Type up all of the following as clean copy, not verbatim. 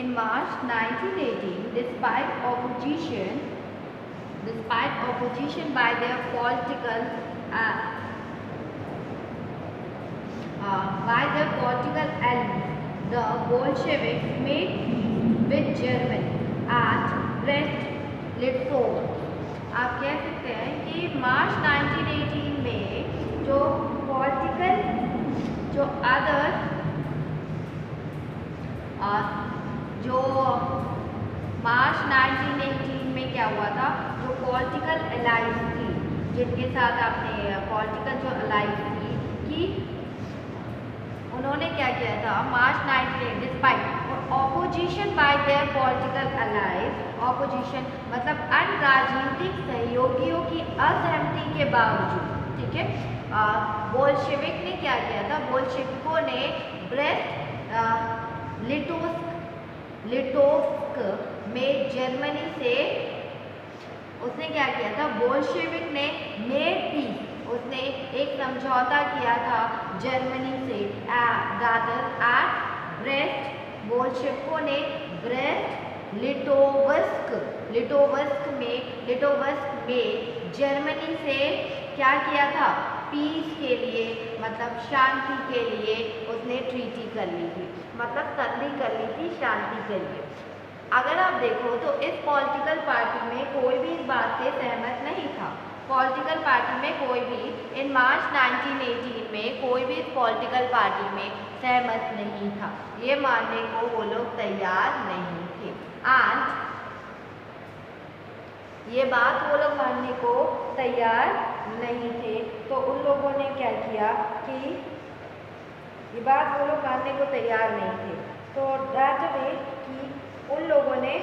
In March 1918, despite opposition by their political allies, the Bolsheviks made peace with Germany at Brest-Litovsk. आप कह सकते हैं कि मार्च 1918 में जो पॉलिटिकल जो मार्च 1918 में क्या हुआ था, जो पॉलिटिकल अलाइज थी, जिनके साथ आपने पॉलिटिकल जो अलाइज थी कि उन्होंने क्या किया था March 1918 despite opposition by their political allies, opposition मतलब अन्य राजनीतिक सहयोगियों की असहमति के बावजूद, ठीक है, बोल्शेविक ने क्या किया था, बोल्शेविकों ने ब्रेस्ट लिटोव्स्क में जर्मनी से उसने क्या किया था, बोल्शेविक ने मेड पीस, उसने एक समझौता किया था जर्मनी से एट ब्रेस्ट, बोल्शेविकों ने ब्रेस्ट लिटोवस्क में जर्मनी से क्या किया था, पीस के लिए मतलब शांति के लिए उसने ट्रीटी कर ली थी, मतलब संधि कर ली थी शांति के लिए। अगर आप देखो तो इस पॉलिटिकल पार्टी में कोई भी इस बात से सहमत नहीं था, पॉलिटिकल पार्टी में कोई भी इन मार्च 1918 में कोई भी इस पॉलिटिकल पार्टी में सहमत नहीं था, ये मानने को वो लोग तैयार नहीं थे। एंड ये बात वो लोग मानने को तैयार नहीं थे, तो उन लोगों ने क्या किया कि ये बात वो लोग मानने को तैयार नहीं थे, तो दैट वे कि उन लोगों ने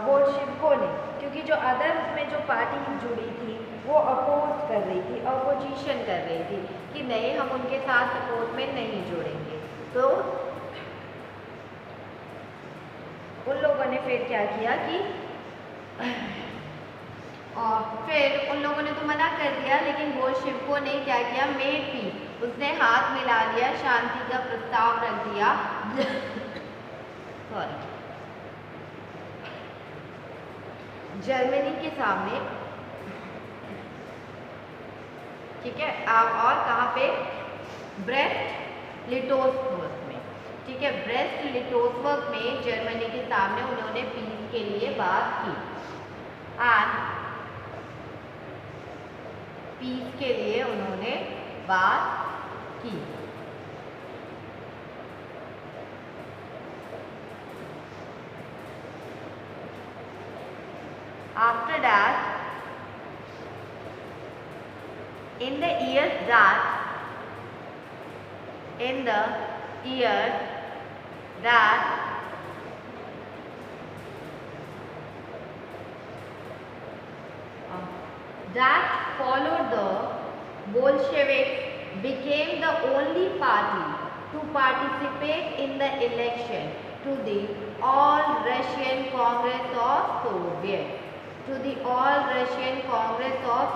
बोल्शेविकों ने, क्योंकि जो अदर उसमें जो पार्टी जुड़ी थी वो अपोज कर रही थी, अपोजिशन कर रही थी कि नहीं हम उनके साथ सपोर्ट में नहीं जुड़ेंगे, तो उन लोगों ने फिर क्या किया कि और फिर उन लोगों ने तो मना कर दिया, लेकिन बोल्शेविकों ने क्या किया, मेड पीस, उसने हाथ मिला लिया, शांति का प्रस्ताव रख दिया सॉरी जर्मनी के सामने, ठीक है, और कहाँ पे, ब्रेस्ट लिटोव्स्क में, ठीक है, ब्रेस्ट लिटोव्स्क में जर्मनी के सामने उन्होंने पीस के लिए बात की एंड पीस के लिए उन्होंने बात की। After that, in the years that followed, the Bolsheviks became the only party to participate in the election to the All-Russian Congress of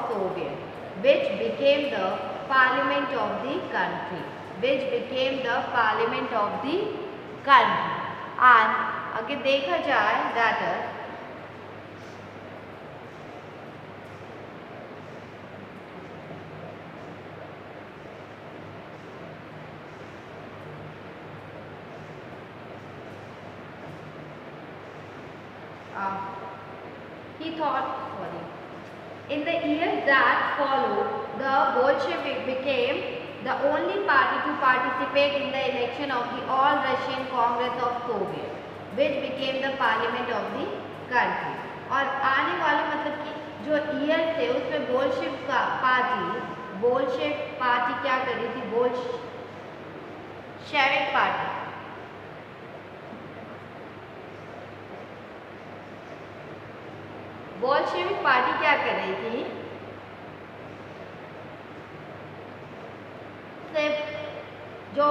Soviet, which became the parliament of the country, and अगर देखा जाए that in the years that followed, the Bolsheviks became the only party to participate in the election of the All-Russian Congress of Soviet, which became the parliament of the country. और आने वाले मतलब कि जो year थे उसमें Bolshevik party क्या कर रही थी, बोल्शेविक पार्टी क्या कर रही थी, सिर्फ जो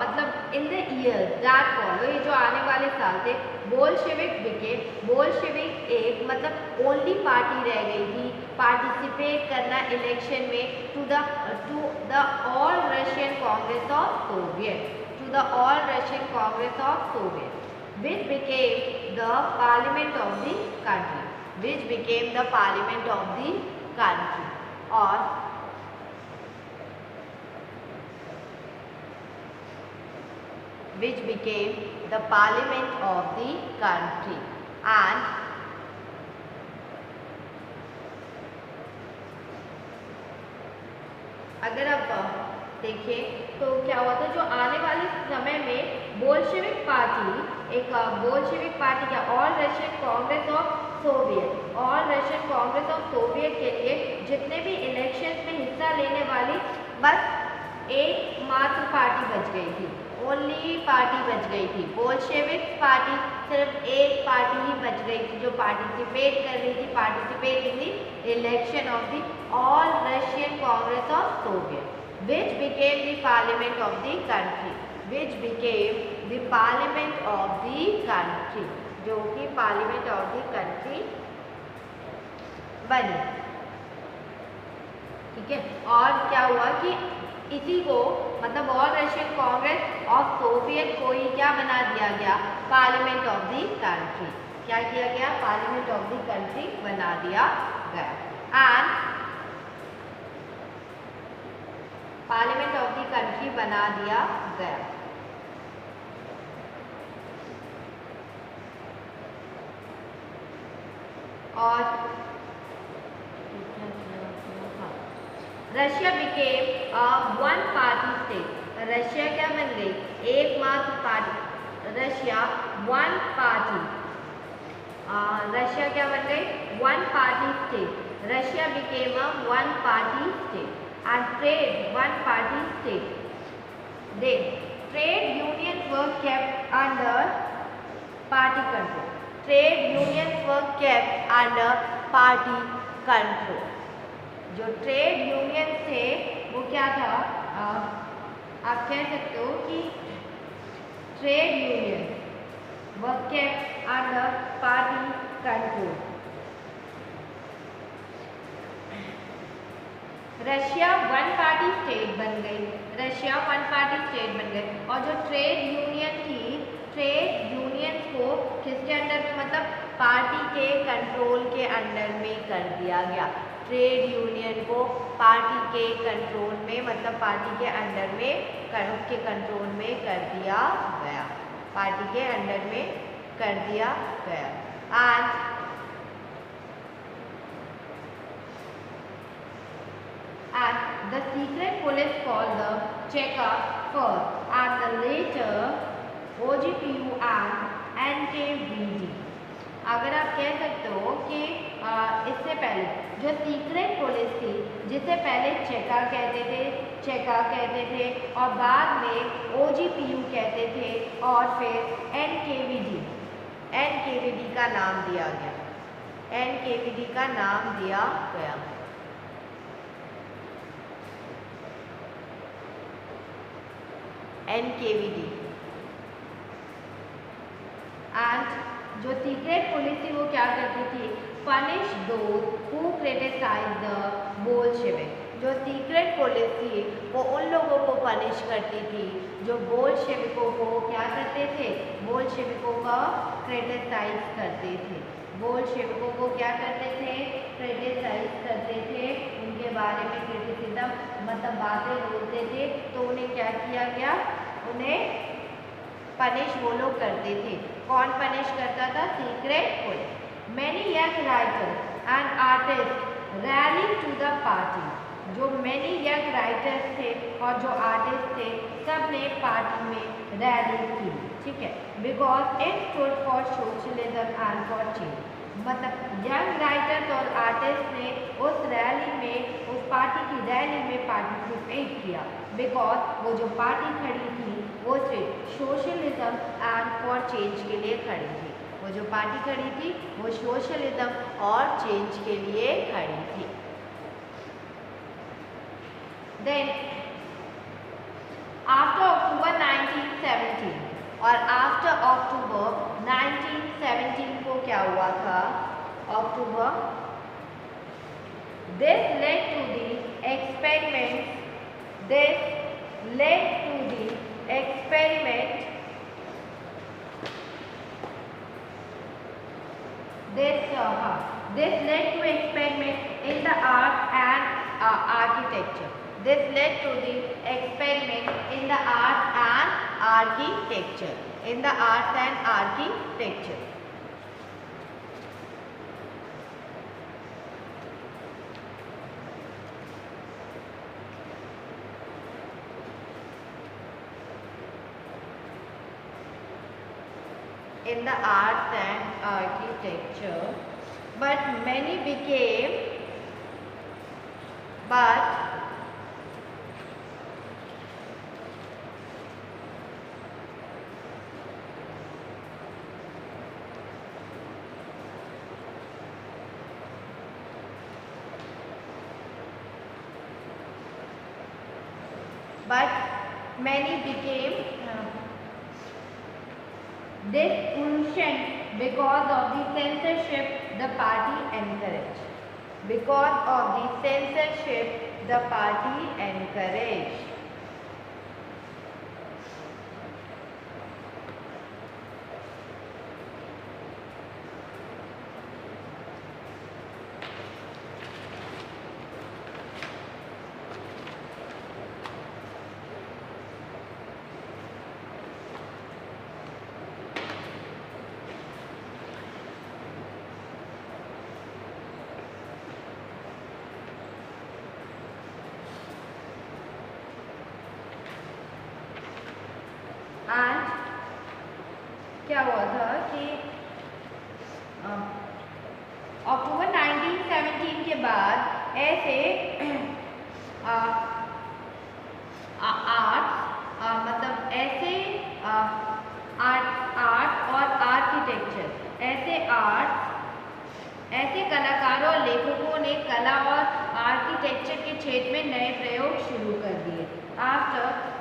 मतलब in the year that follow, ये जो आने वाले साल थे, बोल्शेविक एक मतलब ओनली पार्टी रह गई थी पार्टिसिपेट करना इलेक्शन में to the all Russian congress of Soviet, which became the parliament of the country, which became the parliament of the country, और which became the parliament of the country. And अगर आप देखें तो क्या हुआ था, जो आने वाले समय में बोल्शेविक पार्टी, एक बोल्शेविक पार्टी क्या, all Russian congress of Soviet, all Russian congress of Soviet के लिए जितने भी इलेक्शंस में हिस्सा लेने वाली बस एकमात्र पार्टी बच गई थी, ओनली पार्टी बच गई थी। बोल्शेविक पार्टी सिर्फ एक पार्टी ही बच गई थी जो पार्टिसिपेट कर रही थी election of the all Russian congress of Soviet, which became the parliament of the country, which became the parliament of the country, जो कि parliament of the country बनी। ठीक है, और क्या हुआ कि इसी को मतलब all Russian congress of Soviet को ही क्या बना दिया गया, पार्लियामेंट ऑफ द कंट्री। क्या किया गया, पार्लियामेंट ऑफ द कंट्री बना दिया गया। And parliament of the country बना दिया गया। और Russia became one party state, Russia क्या बन गई, एकमात्र party, Russia one party, Russia क्या बन गई, one party state, Russia became a one party state and trade one party state. Then trade unions were kept under party control. Trade unions were kept under party control. जो trade union थे वो क्या था, आप कह सकते हो कि trade union were kept under party control. Russia one party state बन गई, रशिया वन पार्टी स्टेट बन गई। और जो ट्रेड यूनियन थी, ट्रेड यूनियंस को किसके अंडर में, मतलब पार्टी के कंट्रोल के अंडर में कर दिया गया। ट्रेड यूनियन को पार्टी के कंट्रोल में, मतलब पार्टी के अंडर में, उसके कंट्रोल में कर दिया गया, पार्टी के अंडर में कर दिया गया। And the secret police called the Cheka first and the later OGPU and NKVD। अगर आप कह सकते हो कि इससे पहले जो सीक्रेट पुलिस थी, जिसे पहले चेका कहते थे और बाद में OGPU कहते थे और फिर NKVD का नाम दिया गया, NKVD का नाम दिया गया। NKVD एंड जो सीक्रेट पुलिस थी वो क्या करती थी, punish those who criticize the Bolshevik. जो सीक्रेट पुलिस थी वो उन लोगों को पनिश करती थी जो बोल्शेविकों को क्या करते थे, बोल्शेविकों का क्रिटिसाइज करते थे, बोल्शेविकों को क्या करते थे, क्रिटिसाइज करते थे, उनके बारे में क्रिटिसिज्म मतलब बातें बोलते थे। तो उन्हें क्या किया गया, उन्हें पनिश वो लोग करते थे। कौन पनिश करता था, secret police. Many young writers and artist rally to the party. जो मैनी यंग राइटर्स थे और जो आर्टिस्ट थे सब ने पार्टी में रैली की, ठीक है, because it stood for socialism and for change. मतलब यंग राइटर्स और आर्टिस्ट ने उस रैली में, उस पार्टी की रैली में पार्टिसिपेट किया, बिकॉज वो जो पार्टी खड़ी थी वो सिर्फ सोशलिज्म एंड फॉर चेंज के लिए खड़ी थी। वो जो पार्टी खड़ी थी वो सोशलिज्म और चेंज के लिए खड़ी थी। देन आफ्टर अक्टूबर 1917 और आफ्टर अक्टूबर 1917 को क्या हुआ था, अक्टूबर, this led to the experiment, this led to the experiment This led to experiment in the art and architecture. This led to the experiment in the art and architecture. In the art and architecture. In the arts and architecture, but many became disillusioned because of the censorship the party encouraged. Because of the censorship the party encouraged. And क्या हुआ था कि अक्टूबर 1917 के बाद ऐसे मतलब ऐसे art और आर्किटेक्चर ऐसे कलाकारों और लेखकों ने कला और आर्किटेक्चर के क्षेत्र में नए प्रयोग शुरू कर दिए।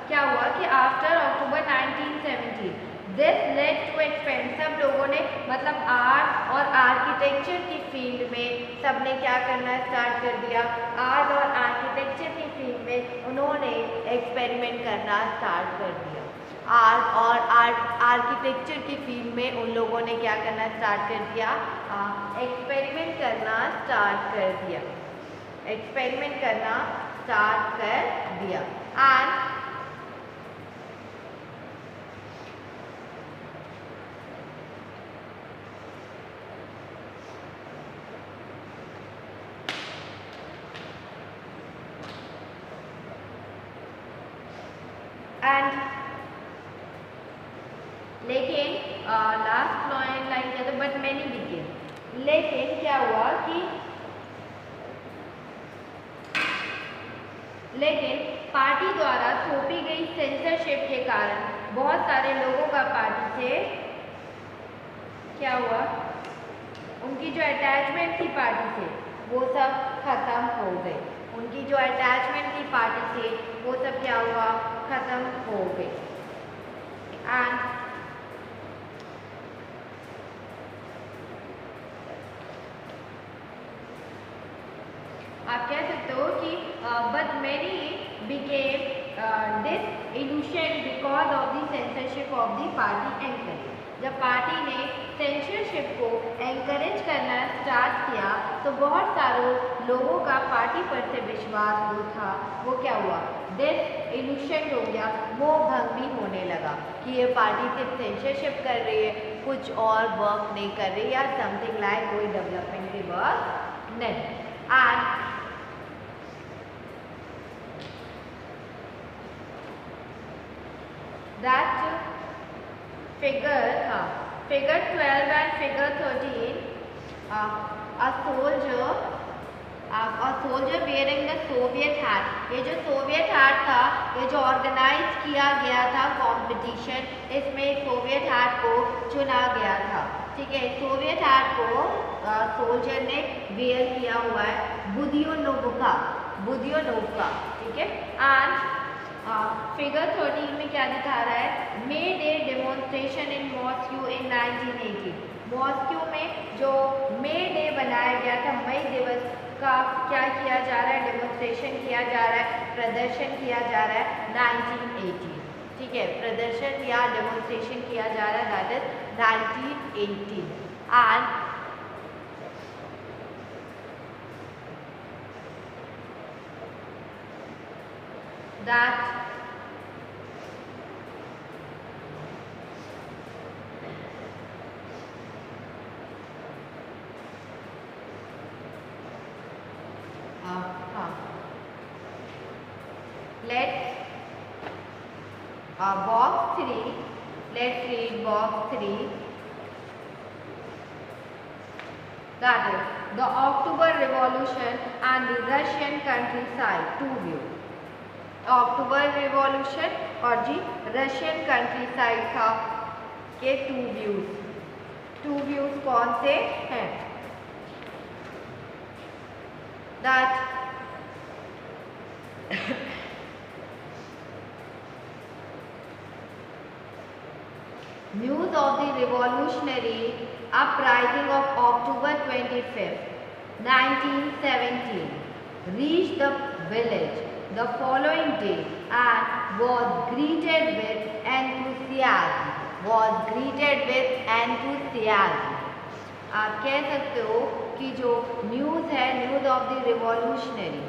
क्या हुआ कि after October 1917 this led to expand, सब लोगों ने मतलब आर्ट और आर्किटेक्चर की फील्ड में सबने क्या करना स्टार्ट कर दिया। आर्ट और आर्किटेक्चर की फील्ड में उन्होंने एक्सपेरिमेंट करना स्टार्ट कर दिया। आर्ट और आर्किटेक्चर की फील्ड में उन लोगों ने क्या करना स्टार्ट कर दिया, एक्सपेरिमेंट करना स्टार्ट कर दिया। एक्सपेरिमेंट करना स्टार्ट कर दिया। एंड लेकिन लास्ट लाइन क्या था, बट मैनी बिगिन, लेकिन क्या हुआ कि लेकिन पार्टी द्वारा थोपी गई सेंसरशिप के कारण बहुत सारे लोगों का पार्टी से क्या हुआ, उनकी जो अटैचमेंट थी पार्टी से वो सब खत्म हो गई। उनकी जो अटैचमेंट थी पार्टी से वो सब क्या हुआ, खत्म हो गई। एंड आप कह सकते हो कि but many became disillusioned because of the censorship of the party encourage। जब पार्टी ने सेंसरशिप को एंकरेज करना स्टार्ट किया तो बहुत सारे लोगों का पार्टी पर से विश्वास जो था वो क्या हुआ, डिसइल्यूशन हो गया, मोह भंग भी होने लगा कि ये पार्टी सिर्फ सेंसरशिप कर रही है, कुछ और वर्क नहीं कर रही या समथिंग लाइक कोई डेवलपमेंट की वर्क नहीं। And that figure 12 and figure 13 a soldier wearing the Soviet hat। ये जो सोवियत हैट था ये जो ऑर्गेनाइज किया गया था कंपटीशन, इसमें सोवियत हैट को चुना गया था। ठीक है, सोवियत हैट को सोल्जर ने वेयर किया हुआ है, बुदियोनोवका। ठीक है। एंड फिगर 13 में क्या दिखा रहा है, May Day demonstration in Moscow in 1918। Moscow में जो मे डे बनाया गया था, मई दिवस का क्या किया जा रहा है, डेमोन्स्ट्रेशन किया जा रहा है, प्रदर्शन किया जा रहा है 1918। ठीक है, प्रदर्शन या डेमोन्स्ट्रेशन किया जा रहा है that is 1918। And that let's box 3, let's read box 3. That is the October Revolution and the Russian countryside, two views. October revolution और जी रशियन कंट्रीसाइड था के टू व्यूज कौन से हैं? That news of the revolutionary uprising of October 25th, 1917 reached the village the following day and was greeted with enthusiasm. आप कह सकते हो कि जो न्यूज़ है, न्यूज़ ऑफ द रिवॉल्यूशनरी,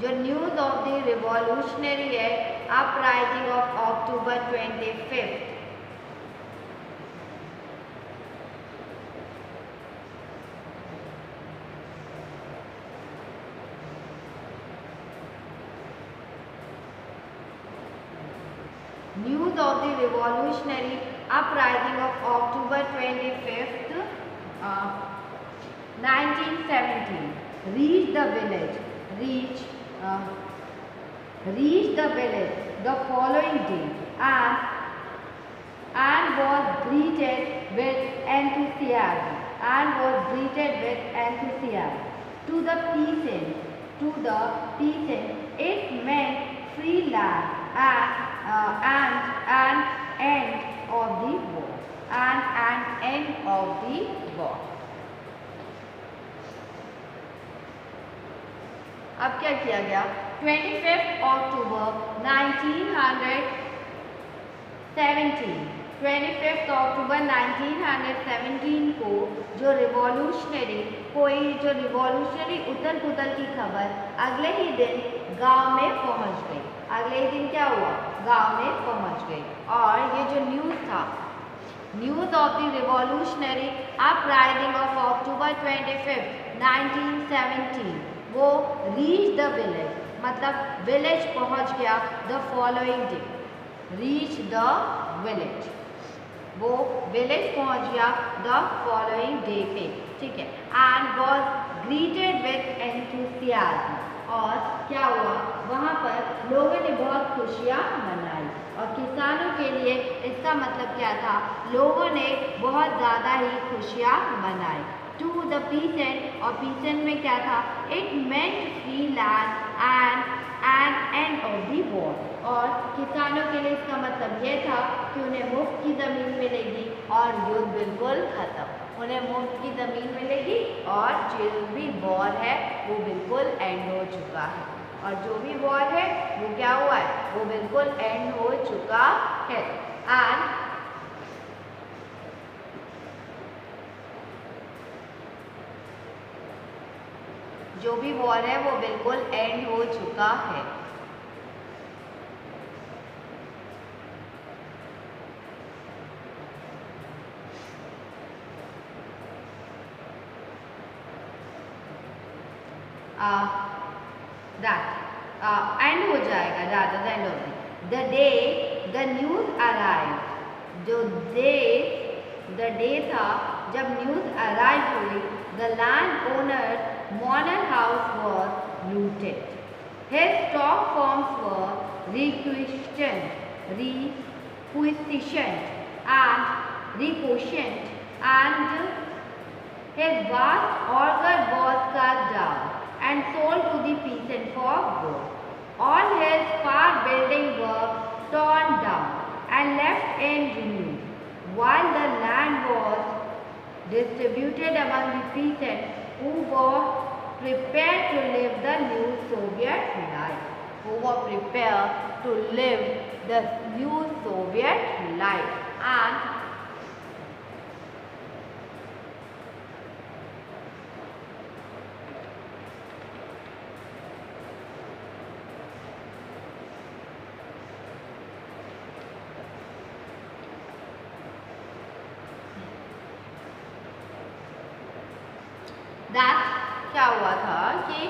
जो न्यूज़ ऑफ द रिवॉल्यूशनरी है, uprising of October 25th, news of the revolutionary uprising of October 25th, 1917 reached the village the following day and was greeted with enthusiasm. To the peasants, it meant free land and an end of the war. अब क्या किया गया? 25 अक्टूबर 1917 को जो revolutionary उथल पुथल की खबर अगले ही दिन गांव में पहुंच गई। अगले ही दिन क्या हुआ? गांव में पहुंच गई। और ये जो न्यूज़ था, news of the revolutionary uprising of October 25, 1917, वो रीच द विलेज, मतलब विलेज पहुंच गया the following day. Reach the village, वो विलेज पहुंच गया द फॉलोइंग डे पे, ठीक है। And was greeted with enthusiasm, और क्या हुआ? वहाँ पर लोगों ने बहुत खुशियाँ मनाई। और किसानों के लिए इसका मतलब क्या था? लोगों ने बहुत ज़्यादा ही खुशियाँ मनाई। टू द पीसेंट, और पीसेंट में क्या था? It meant free land and end of the war, और किसानों के लिए इसका मतलब ये था कि उन्हें मुफ्त की ज़मीन मिलेगी और युद्ध बिल्कुल ख़त्म। उन्हें मुफ्त की ज़मीन मिलेगी और जो भी वॉर है वो बिल्कुल एंड हो चुका है। और जो भी वॉर है वो क्या हुआ है? वो बिल्कुल एंड हो चुका है। एंड जो भी वॉर है वो बिल्कुल एंड हो चुका है। एंड हो जाएगा rather than of the day the news arrived, जो द डे था जब न्यूज़ अराइव हुई, the landowner's manor house was looted. His stock farms were requisitioned and his vast orchard was cut down and sold to the peasant for gold. All his farm buildings were torn down and left in ruins, while the land was distributed among the peasants who were prepared to live the new Soviet life. And that क्या हुआ था कि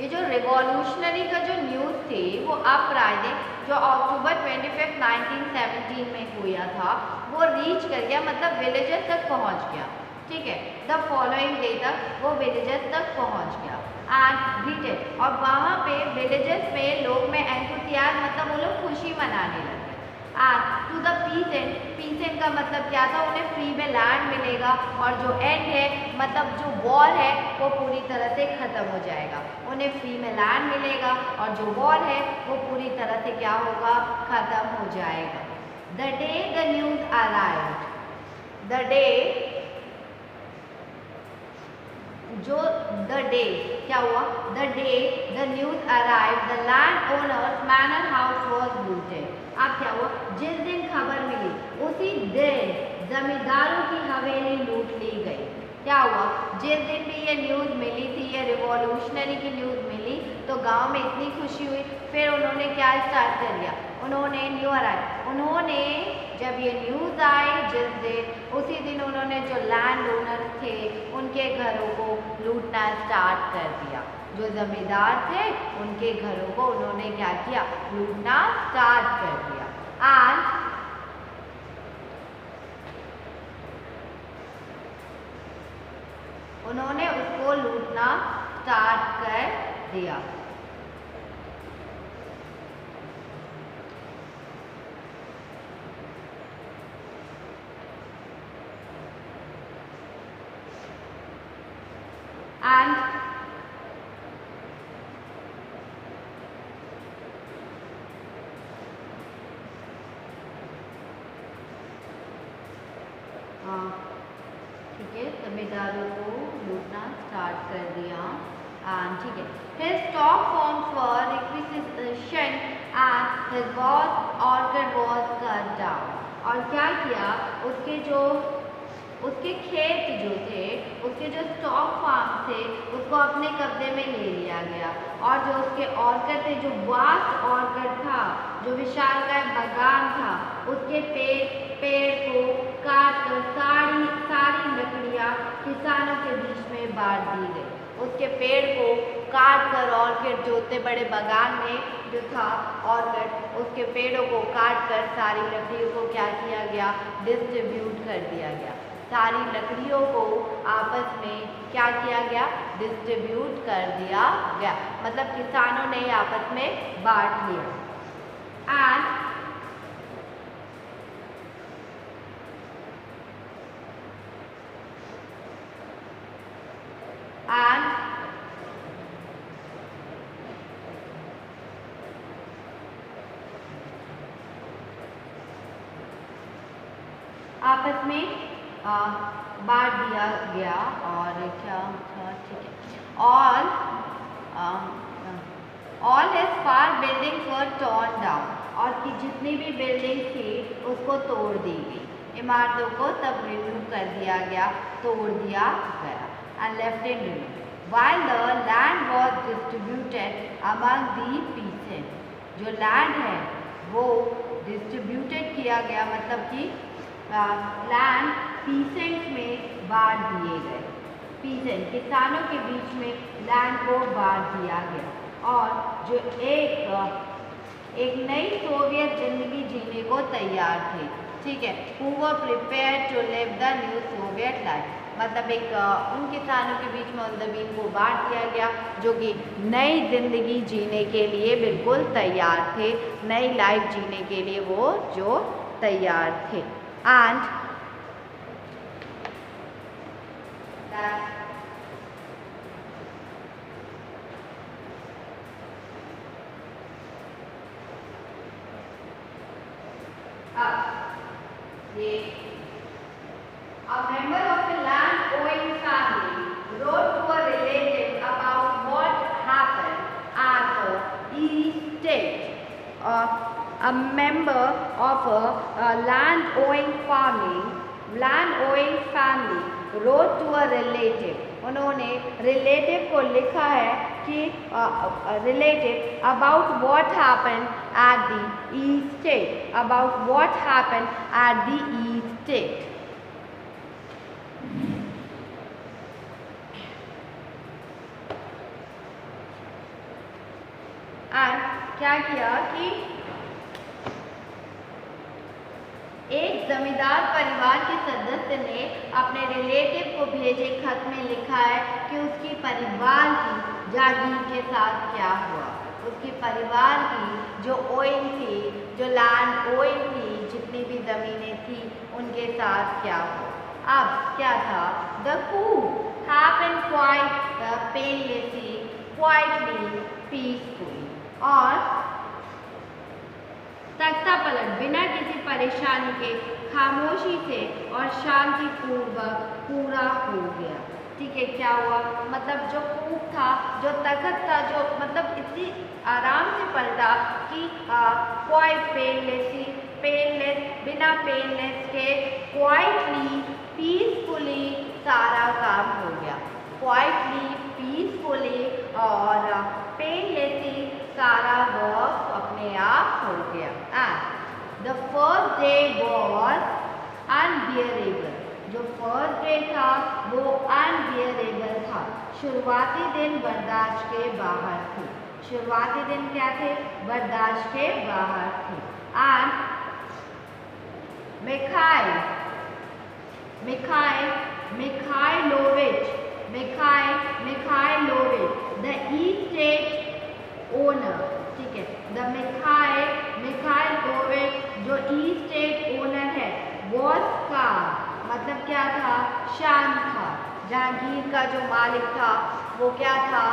ये जो revolutionary का जो news थी वो अपराइजिंग जो अक्टूबर 25, 1917 में हुआ था वो रीच कर गया, मतलब विलेजेस तक पहुंच गया। ठीक है, द फॉलोइंग डे तक वो विलेजेस तक पहुंच गया एंड ग्रीटेड, और वहाँ पे विलेजेस में लोग में एंथुसियाज्म, मतलब वो लोग खुशी मनाने लगे। एंड टू द पीसेंट का मतलब क्या था, उन्हें फ्री में लैंड मिलेगा और जो एंड है मतलब जो वॉर है वो पूरी तरह से ख़त्म हो जाएगा। उन्हें फ्री में लैंड मिलेगा और जो वॉर है वो पूरी तरह से क्या होगा, ख़त्म हो जाएगा। The day the news arrived, the day जो द डे क्या हुआ, the day the news arrived the land owners manor house was looted. अब क्या हुआ, जिस दिन खबर मिली उसी दिन जमींदारों की हवेली लूट ली गई। क्या हुआ, जिस दिन भी ये न्यूज़ मिली थी, ये रिवॉल्यूशनरी की न्यूज़ मिली तो गांव में इतनी खुशी हुई, फिर उन्होंने क्या स्टार्ट कर दिया, उन्होंने उन्होंने जब ये न्यूज़ आई जिस दिन, उसी दिन उन्होंने जो लैंड ओनर्स थे उनके घरों को लूटना स्टार्ट कर दिया। जो जमींदार थे उनके घरों को उन्होंने क्या किया, लूटना स्टार्ट कर दिया। एंड उन्होंने उसको लूटना स्टार्ट कर दिया। एंड ठीक है, जमींदारों को लूटना स्टार्ट कर दिया। एंड ठीक है, his stock farms were requisitioned and his vast orchard was cut down। और क्या किया, उसके खेत जो थे, उसके जो स्टॉक फार्म थे उसको अपने कब्जे में ले लिया गया, और जो उसके ऑर्किड थे, जो वास्ट ऑर्किड था, जो विशालकाय बागान था, उसके पेड़ को काट कर सारी लकड़ियाँ किसानों के बीच में बांट दी गई। उसके पेड़ को काट कर ऑर्किड, जो उतने बड़े बागान में जो था ऑर्किड, उसके पेड़ों को काट कर सारी लकड़ियों को क्या किया गया, डिस्ट्रीब्यूट कर दिया गया। सारी लकड़ियों को आपस में क्या किया गया, डिस्ट्रीब्यूट कर दिया गया, मतलब किसानों ने आपस में बांट लिया। एंड आपस में बांट दिया गया। और क्या था, ठीक है, ऑल हिज फार बिल्डिंग्स वर टॉर्न डाउन, और कि जितनी भी बिल्डिंग थी उसको तोड़ दी गई, इमारतों को तब रिन्यू कर दिया गया, तोड़ दिया गया। And left in renew while the land was distributed among the pheasant, जो लैंड है वो डिस्ट्रीब्यूटेड किया गया, मतलब कि लैंड पीसेंट में बांट दिए गए। पीसेंट किसानों के बीच में लैंड को बांट दिया गया, और जो एक नई सोवियत जिंदगी जीने को तैयार थे। ठीक है, who were prepared to live the new Soviet life, मतलब एक उन किसानों के बीच में उन ज़मीन को बांट दिया गया जो कि नई जिंदगी जीने के लिए बिल्कुल तैयार थे, नई लाइफ जीने के लिए वो जो तैयार थे। And a member of a land-owning family wrote to a relative about what happened at the estate. A member of a land-owning family wrote to a relative. उन्होंने रिलेटिव को लिखा है कि relative about what happen at the estate, about what happen at the estate. क्या किया कि एक जमींदार परिवार के सदस्य ने अपने रिलेटिव को भेजे खत में लिखा है कि उसकी परिवार की जागीर के साथ क्या हुआ। उसकी परिवार की जो ओइल थी, जो लैंड ओइल थी, जितनी भी ज़मीनें थी, उनके साथ क्या हुआ। अब क्या था, the coup happened quite painlessly, quietly, peacefully। और तख्ता पलट बिना किसी परेशानी के खामोशी से और शांतिपूर्वक पूरा हो गया। ठीक है, क्या हुआ, मतलब जो कूप था, जो तख्त था, जो मतलब इतनी आराम से पलटा कि क्वाइट पेनलेस बिना पेनलेस के क्वाइटली पीसफुली सारा काम हो गया। क्वाइटली पीसफुली और पेनलेसली सारा वर्क अपने आप हो गया। And the first day was unbearable. जो फर्स्ट डे था वो अनबियरेबल था। शुरुआती दिन बर्दाश्त के बाहर थे। शुरुआती दिन क्या थे, बर्दाश्त के बाहर थे। And Mikhailovich the estate owner, ठीक है, द मिखाइलोविच जो ईस्टेट ओनर है, वॉज का मतलब क्या था, शांत था। जहांगीर का जो मालिक था वो क्या था,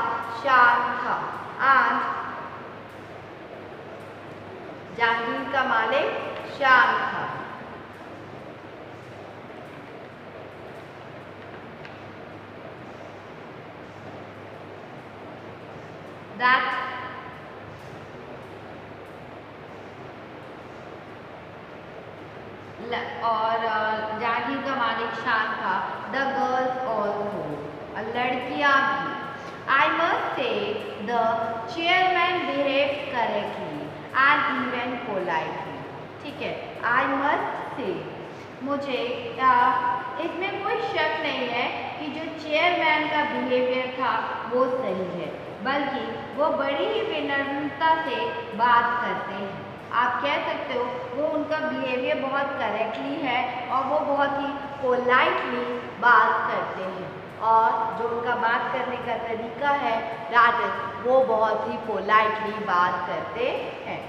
शांत था। एंड जहांगीर का मालिक शांत था। That और जहांगीर का मालिक शांत था। द गर्ल्स ऑल्सो, लड़कियां भी। I must say the chairman behave correctly and even politely. ठीक है, आई मस्ट से, मुझे इसमें कोई शक नहीं है कि जो चेयरमैन का बिहेवियर था वो सही है, बल्कि वो बड़ी ही विनम्रता से बात करते हैं। आप कह सकते हो वो उनका बिहेवियर बहुत करेक्टली है और वो बहुत ही पोलाइटली बात करते हैं। और जो उनका बात करने का तरीका है दैट इज, वो बहुत ही पोलाइटली बात करते हैं।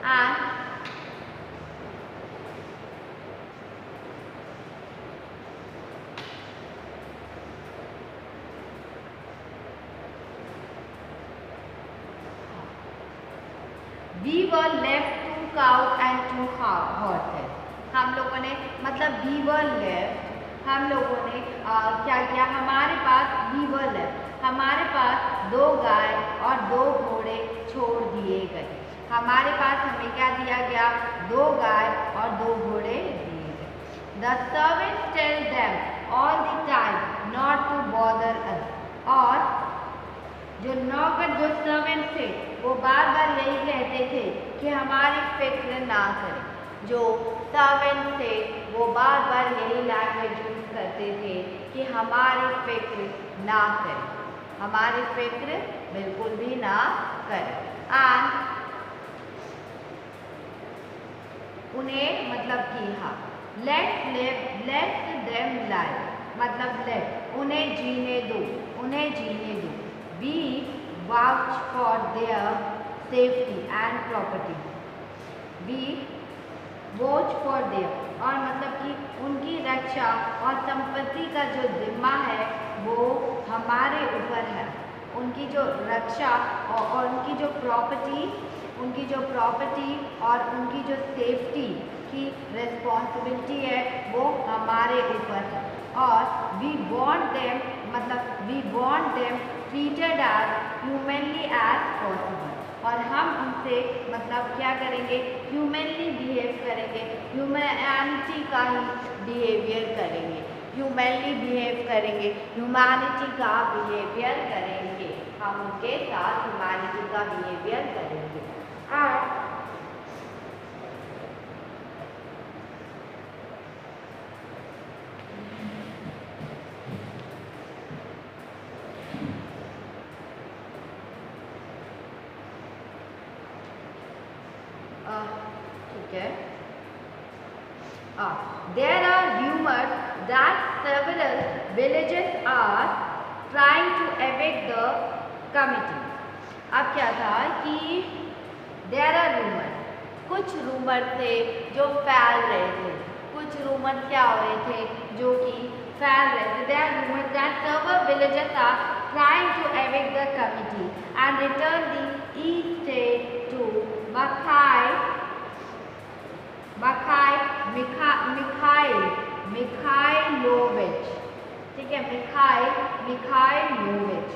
And We were left 2 cows and 2 horses। हम लोगों ने मतलब we were left, हम लोगों ने क्या किया, हमारे पास we were left, हमारे पास 2 गाय और 2 घोड़े छोड़ दिए गए। हमारे पास हमें क्या दिया गया, 2 गाय और 2 घोड़े दिए गए। The servants tell them all the time not to bother us। और जो नौकर, जो सर्वेंट थे, वो बार बार यही कहते थे कि हमारी फिक्र ना करें। जो सर्वेंट थे वो बार बार यही लैंग्वेज यूज करते थे कि हमारी फिक्र ना करें, हमारी फिक्र बिल्कुल भी ना करें। एंड उन्हें मतलब कि हाँ, लेट देम लाइव, मतलब लेट, उन्हें जीने दो, उन्हें जीने दो। We vouch for their safety and property। We vouch for their, और मतलब कि उनकी रक्षा और संपत्ति का जो जिम्मा है वो हमारे ऊपर है। उनकी जो रक्षा और उनकी जो प्रॉपर्टी और उनकी जो सेफ्टी की रिस्पॉन्सिबिलिटी है वो हमारे ऊपर है। और we want them, मतलब we want them treated as humanly as possible। और हम उनसे मतलब क्या करेंगे, ह्यूमनली बिहेव करेंगे, ह्यूमैनिटी का ही बिहेवियर करेंगे, ह्यूमनली बिहेव करेंगे, ह्यूमैनिटी का बिहेवियर करेंगे, हम उनके साथ ह्यूमैनिटी का बिहेवियर करेंगे। और villages are trying to evict the committee. अब क्या था कि there are rumors, कुछ रूमर थे जो फैल रहे थे, कुछ रूमर क्या हो रहे थे जो कि फैल रहे थे. There are rumors that several villages are trying to evict the committee and return the estate to Mikhailovich. ठीक है, Mikhailovich.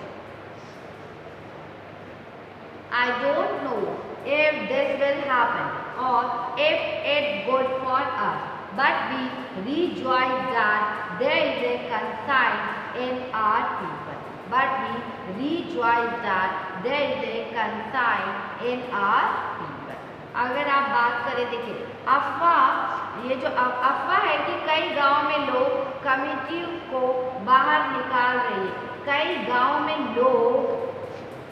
I don't know if this will happen or if it's good for us, but we rejoice that there is a conscience in our people. But we rejoice that there is a conscience in our people. अगर आप बात करें, देखिए अफवाह, ये जो अफवाह है कि कई गांव में लोग कमेटी को बाहर निकाल रहे हैं, कई गांव में लोग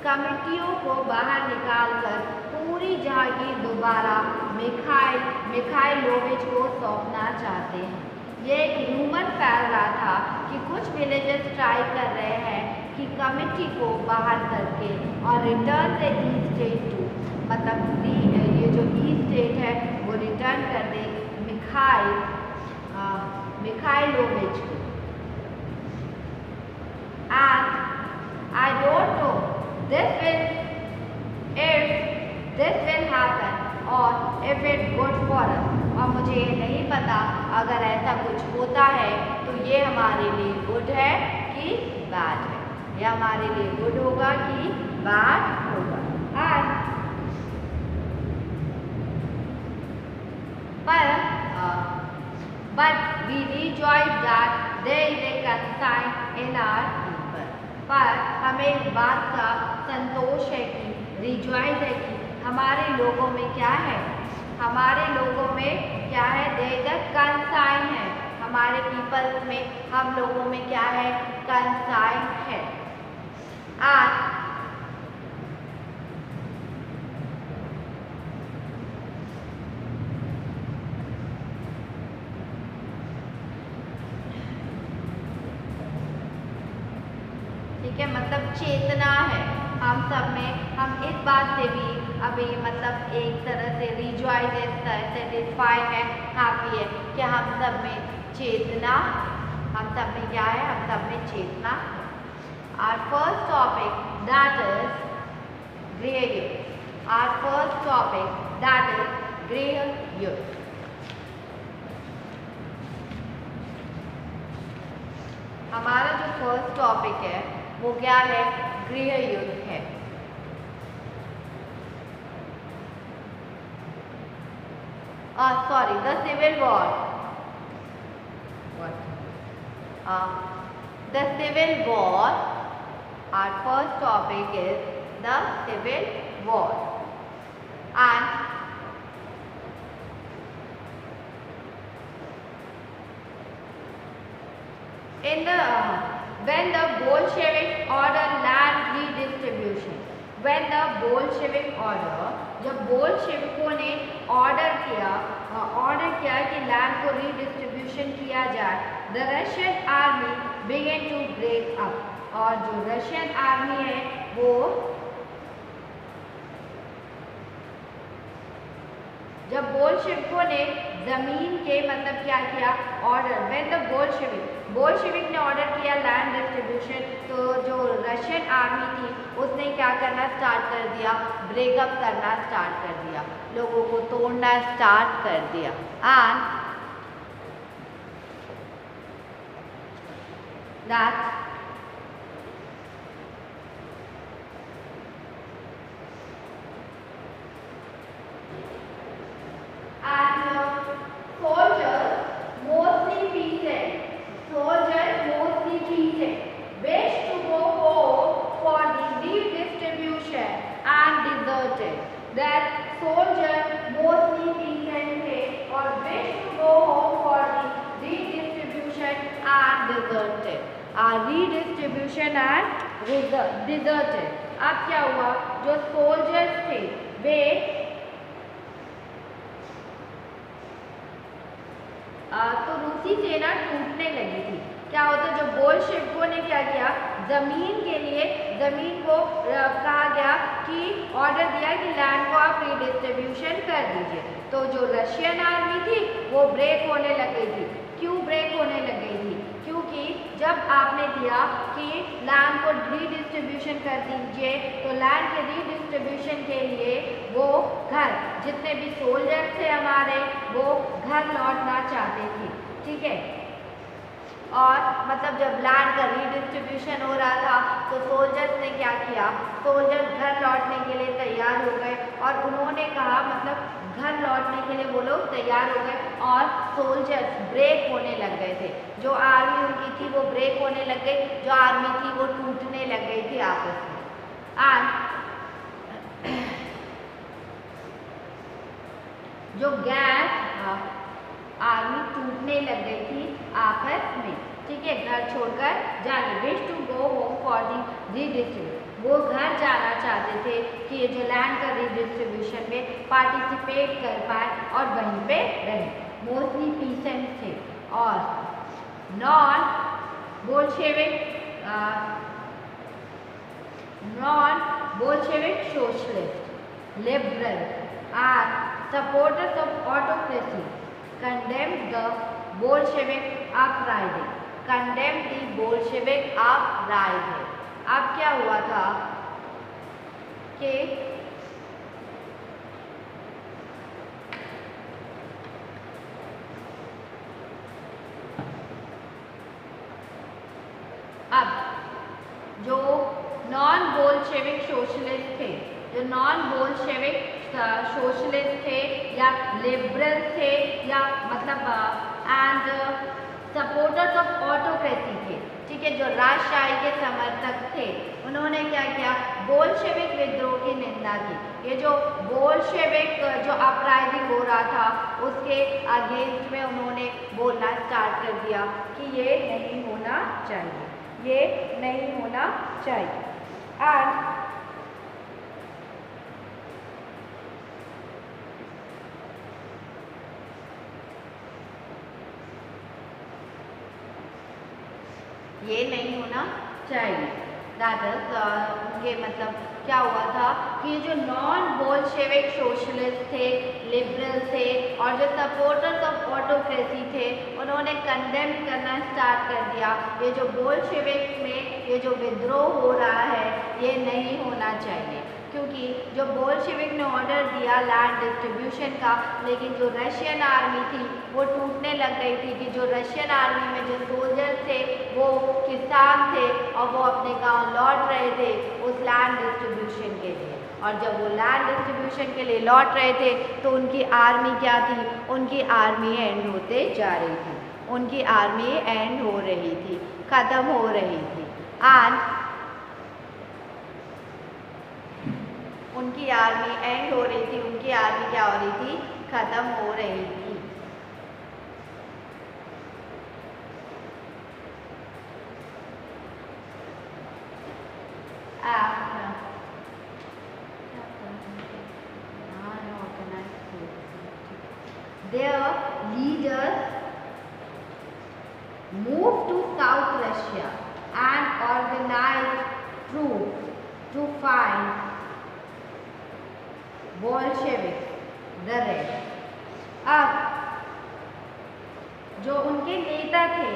कमेटियों को बाहर निकालकर पूरी जागीर दोबारा मिखाइलोविच को सौंपना चाहते हैं. ये एक रूमर फैल रहा था कि कुछ विलेजेस ट्राई कर रहे हैं कि कमेटी को बाहर करके और रिटर्न द ईस्टेट टू, मतलब ये जो ईस्टेट है वो रिटर्न कर दे मिखाइलोविच को. And I don't know if this will happen or if it's good for us. और मुझे ये नहीं पता अगर ऐसा कुछ होता है तो ये हमारे लिए गुड है कि बैड है, ये हमारे लिए गुड होगा कि बैड होगा. But we rejoice that there is a conscience in our people. पर हमें इस बात का संतोष है कि रिजॉइस है कि हमारे लोगों में क्या है, हमारे लोगों में क्या है, देयर द कंसाइन है, हमारे पीपल्स में, हम लोगों में क्या है, कंसाइन है. ठीक है, मतलब चेतना है हम सब में. हम इस बात से भी अभी मतलब एक तरह से रिजॉइस है, सेटिस्फाई है, हैप्पी है कि हम सब में चेतना, हम सब में क्या है, हम सब में चेतना. Our first topic that is grey youth. Our first topic that is grey youth. हमारा जो फर्स्ट टॉपिक है वो क्या है, गृह युद्ध है. Sorry, the civil war. The civil war. Our first topic is the civil war. And in the when the Bolshevik order land redistribution, when the Bolshevik order, जब बोल्शेविकों ने ऑर्डर किया कि लैंड को रीडिस्ट्रीब्यूशन किया जाए, the Russian army began to break up. और जो Russian army है वो जब बोल्शेविकों ने जमीन के मतलब क्या किया, ऑर्डर, व्हेन द बोल्शेविक ने ऑर्डर किया लैंड डिस्ट्रीब्यूशन, तो जो रशियन आर्मी थी उसने क्या करना स्टार्ट कर दिया, ब्रेकअप करना स्टार्ट कर दिया, लोगों को तोड़ना स्टार्ट कर दिया. And that soldiers mostly peasant wish to go home for the redistribution and deserted. That soldier mostly peasant थे और wish to go home for the redistribution and deserted. Redistribution and deserted. अब क्या हुआ, जो soldiers थे वे तो रूसी सेना टूटने लगी थी. क्या होता, जो बोल्शेविकों ने क्या किया, ज़मीन को कहा गया कि ऑर्डर दिया कि लैंड को आप रीडिस्ट्रीब्यूशन कर दीजिए। तो जो रशियन आर्मी थी वो ब्रेक होने लग गई थी। क्यों ब्रेक होने लग गई थी? क्योंकि जब आपने दिया कि लैंड को रीडिस्ट्रीब्यूशन कर दीजिए, तो लैंड के रीडिस्ट्रीब्यूशन के लिए वो घर, जितने भी सोल्जर थे हमारे, वो घर लौटना चाहते थे, ठीक है। और मतलब जब लैंड का रीडिस्ट्रीब्यूशन हो रहा था तो सोल्जर्स ने क्या किया, सोल्जर्स घर लौटने के लिए तैयार हो गए और उन्होंने कहा, मतलब घर लौटने के लिए वो लोग तैयार हो गए और सोल्जर्स ब्रेक होने लग गए थे। जो आर्मी उनकी थी वो ब्रेक होने लग गई, जो आर्मी थी वो टूटने लग गई थी आपस में। जो गैस आर्मी टूटने लग गई थी आपस में, ठीक है, घर छोड़कर जाने, wish to go home for the redistribution, वो घर जाना चाहते थे कि ये जो लैंड का रीडिस्ट्रीब्यूशन में पार्टिसिपेट कर पाए और वहीं पे रहे। मोस्टली पीसेंट्स थे और non Bolshevik socialist liberal and supporters of autocracy condemned the Bolshevik uprising. Condemned the Bolshevik uprising. अब क्या हुआ था कि अब जो नॉन बोल्शेविक सोशलिस्ट थे, जो नॉन बोल्शेविक सोशलिस्ट थे या लिबरल थे या मतलब एंड सपोर्टर्स ऑफ ऑटोक्रेसी थे, ठीक है, जो राजशाही के समर्थक थे, उन्होंने क्या किया, बोल्शेविक विद्रोह की निंदा की। ये जो बोल्शेविक जो अपराइजिंग हो रहा था उसके अगेंस्ट में उन्होंने बोलना स्टार्ट कर दिया कि ये नहीं होना चाहिए, ये नहीं होना चाहिए। एंड ये नहीं होना चाहिए। दैट इज उनके मतलब क्या हुआ था कि ये जो नॉन बोल्शेविक सोशलिस्ट थे, लिबरल थे और जो सपोर्टर्स ऑफ ऑटोक्रेसी थे, उन्होंने कंडेम करना स्टार्ट कर दिया, ये जो बोल्शेविक में ये जो विद्रोह हो रहा है ये नहीं होना चाहिए। क्योंकि जो बोल्शेविक ने ऑर्डर दिया लैंड डिस्ट्रीब्यूशन का, लेकिन जो रशियन आर्मी थी वो टूटने लग गई थी कि जो रशियन आर्मी में जो सोल्जर थे वो किसान थे और वो अपने गांव लौट रहे थे उस लैंड डिस्ट्रीब्यूशन के लिए। और जब वो लैंड डिस्ट्रीब्यूशन के लिए लौट रहे थे तो उनकी आर्मी क्या थी, उनकी आर्मी एंड होते जा रही थी, उनकी आर्मी एंड हो रही थी, ख़त्म हो रही थी। एंड उनकी आर्मी एंड हो रही थी, उनकी आर्मी क्या हो रही थी, ख़त्म हो रही थी। Their leaders moved to South Russia and organized troops to fight Bolsheviks, the Red. अब जो उनके नेता थे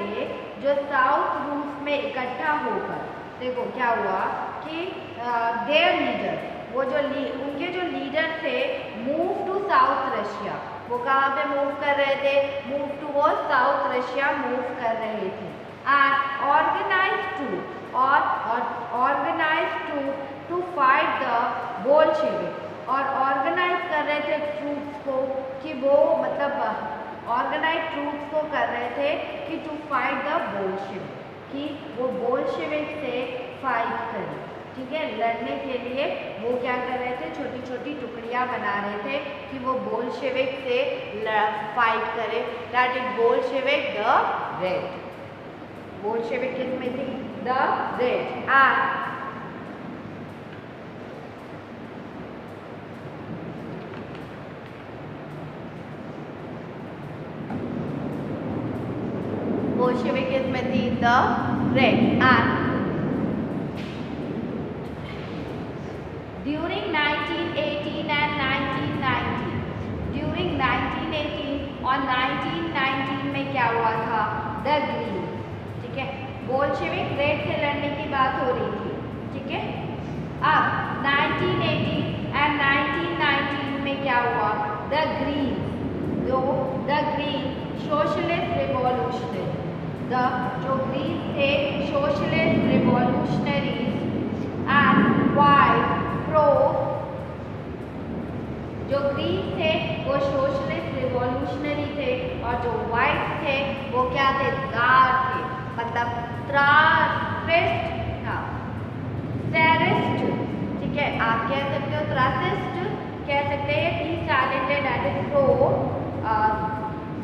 जो साउथ रूस में इकट्ठा होकर, देखो क्या हुआ कि देयर लीडर, वो जो उनके जो लीडर थे मूव टू साउथ रशिया, वो कहाँ पे मूव कर रहे थे, मूव टू वो साउथ रशिया मूव कर रहे थे। And organize to fight the Bolshevik, और ऑर्गेनाइज कर रहे थे ट्रूप्स को कि वो मतलब ऑर्गेनाइज ट्रूप्स को कर रहे थे कि टू फाइट द बोल्शेविक, कि वो बोल्शेविक से फाइट करें, ठीक है, लड़ने के लिए वो क्या कर रहे थे, छोटी छोटी टुकड़ियाँ बना रहे थे कि वो बोल्शेविक से फाइट करें। That is Bolshevik the red, Bolshevik किसमें थी, द रेड। बोल्शेविक किसमें थी, the red. And during 1918 and 1919, during 1918 और 1919 में क्या हुआ था? द ग्रीन, ठीक है, बोल्शेविक रेड से लड़ने की बात हो रही थी, ठीक है। अब 1918 एंड 1919 में क्या हुआ? The green, the green socialist revolutionary, जो ग्रीन थे socialist revolutionaries and white pro, जो ग्रीन थे वो सोशलिस्ट रिवॉल्यूशनरी थे और जो वाइट थे वो क्या थे? जार थे, मतलब त्रासिस्ट, हाँ टेरिस्ट, ठीक है, आप कह सकते हो त्रासिस्ट कह सकते हैं, T साइलेंटेड that is pro,